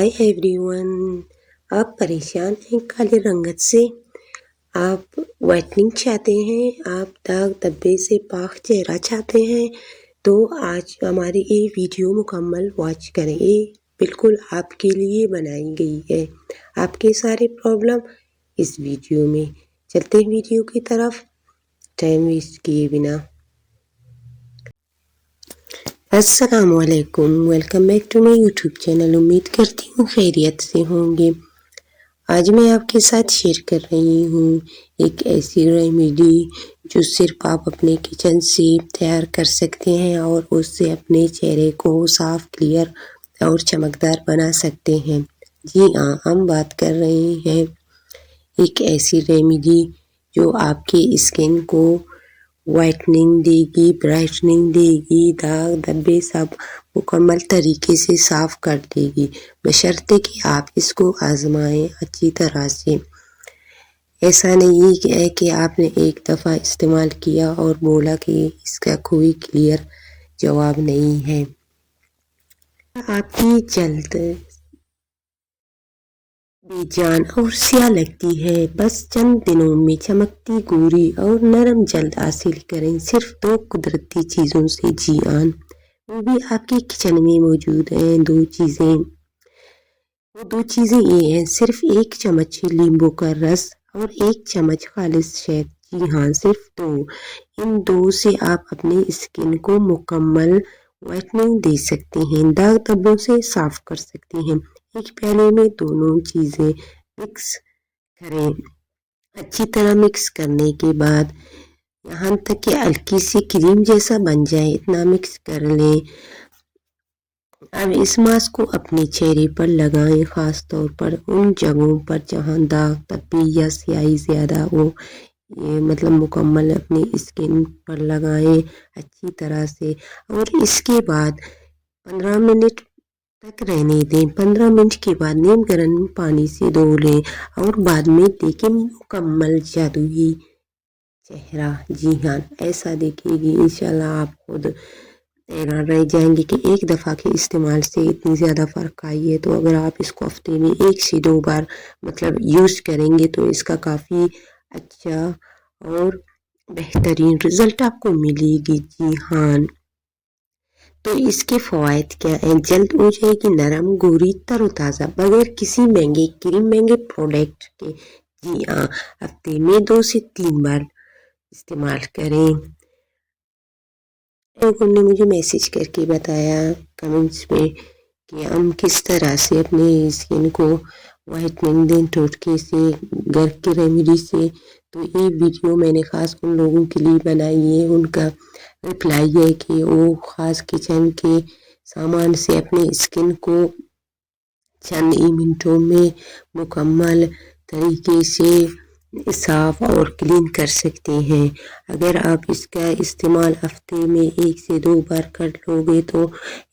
Hi everyone. आप परेशान हैं काले रंगत से, आप वाइटनिंग चाहते हैं, आप दाग धब्बे से पाक चेहरा चाहते हैं, तो आज हमारी ये वीडियो मुकम्मल वॉच करें। ये बिल्कुल आपके लिए बनाई गई है। आपके सारे प्रॉब्लम इस वीडियो में। चलते हैं वीडियो की तरफ टाइम वेस्ट किए बिना। अस्सलामुअलैकुम, welcome back to my YouTube channel. उम्मीद करती हूँ खैरियत से होंगे। आज मैं आपके साथ शेयर कर रही हूँ एक ऐसी रेमेडी जो सिर्फ आप अपने किचन से तैयार कर सकते हैं और उससे अपने चेहरे को साफ, क्लियर और चमकदार बना सकते हैं। जी हाँ, हम बात कर रहे हैं एक ऐसी रेमेडी जो आपकी स्किन को वाइटनिंग देगी, ब्राइटनिंग देगी, दाग धब्बे सब मुकम्मल तरीके से साफ़ कर देगी, बशर्ते कि आप इसको आजमाएं अच्छी तरह से। ऐसा नहीं है कि आपने एक दफ़ा इस्तेमाल किया और बोला कि इसका कोई क्लियर जवाब नहीं है। आपकी जल्द बेजान और स्याह लगती है, बस चंद दिनों में चमकती गोरी और नरम जल्द हासिल करें सिर्फ 2 कुदरती चीज़ों से। जी हाँ, वो भी आपके किचन में मौजूद हैं। 2 चीज़ें, वो 2 चीज़ें ये हैं, सिर्फ 1 चम्मच नींबू का रस और 1 चम्मच खालिस शहद। जी हाँ, सिर्फ 2। इन 2 से आप अपनी स्किन को मुकम्मल वाइटनिंग दे सकते हैं, दाग धब्बों से साफ कर सकते हैं। एक प्याले में दोनों चीज़ें मिक्स करें। अच्छी तरह मिक्स करने के बाद यहाँ तक कि हल्की सी क्रीम जैसा बन जाए, इतना मिक्स कर लें। अब इस मास्क को अपने चेहरे पर लगाएं, ख़ास तौर पर उन जगहों पर जहाँ दाग धब्बे या स्याही ज़्यादा हो। ये मतलब मुकम्मल अपनी स्किन पर लगाएं अच्छी तरह से और इसके बाद 15 मिनट तक रहने दें। 15 मिनट के बाद नीम गर्म पानी से धो लें और बाद में देखें मुकम्मल जादुई चेहरा। जी हाँ, ऐसा देखेगी इंशाल्लाह आप खुद हैरान रह जाएंगे कि एक दफ़ा के इस्तेमाल से इतनी ज़्यादा फ़र्क आई है। तो अगर आप इसको हफ्ते में 1 से 2 बार मतलब यूज़ करेंगे तो इसका काफ़ी अच्छा और बेहतरीन रिज़ल्ट आपको मिलेगी। जी हाँ, तो इसके फ़वाइद क्या हैं? जल्द हो जाएगी नरम, गोरी, तरोताज़ा, बगैर किसी महंगे क्रीम, महंगे प्रोडक्ट के। जी हाँ, हफ्ते में 2 से 3 बार इस्तेमाल करें। लोगों ने मुझे मैसेज करके बताया कमेंट्स में कि हम किस तरह से अपने स्किन को वाइटनिंग दें टोटके से, घर के रेमेडी से। तो ये वीडियो मैंने ख़ास उन लोगों के लिए बनाई है। उनका रिप्लाई है कि वो ख़ास किचन के सामान से अपने स्किन को चंद ही मिनटों में मुकम्मल तरीके से साफ़ और क्लीन कर सकते हैं। अगर आप इसका इस्तेमाल हफ्ते में 1 से 2 बार कर लोगे तो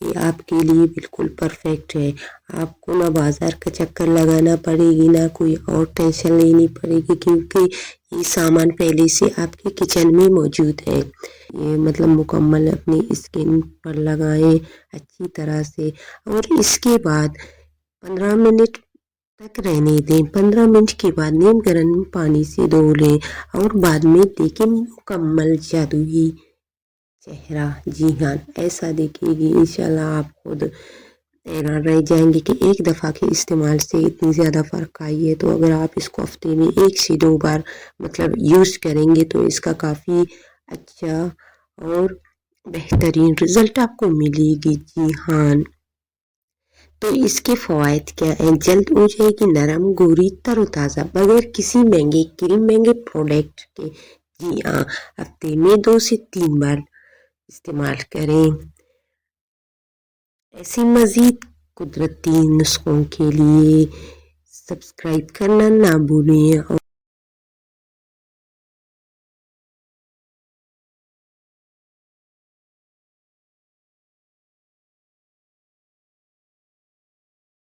ये आपके लिए बिल्कुल परफेक्ट है। आपको ना बाज़ार का चक्कर लगाना पड़ेगी, ना कोई और टेंशन लेनी पड़ेगी, क्योंकि ये सामान पहले से आपके किचन में मौजूद है। ये मतलब मुकम्मल अपनी स्किन पर लगाएं अच्छी तरह से और इसके बाद 15 मिनट तक रहने दें। 15 मिनट के बाद नीम गर्म पानी से धो लें और बाद में देखें मुकम्मल जादुई चेहरा। जी हाँ, ऐसा देखेगी इंशाल्लाह आप खुद हैरान रह जाएंगे कि एक दफ़ा के इस्तेमाल से इतनी ज़्यादा फ़र्क आई है। तो अगर आप इसको हफ्ते में 1 से 2 बार मतलब यूज़ करेंगे तो इसका काफ़ी अच्छा और बेहतरीन रिज़ल्ट आपको मिलेगी। जी हाँ, तो इसके फ़वाइद क्या हैं? जल्द हो जाएगी नरम, गोरी, तरोताज़ा, बगैर किसी महंगे क्रीम, महंगे प्रोडक्ट के। जी हाँ, हफ्ते में 2 से 3 बार इस्तेमाल करें। ऐसे मज़ीद कुदरती नुस्खों के लिए सब्सक्राइब करना ना भूलें।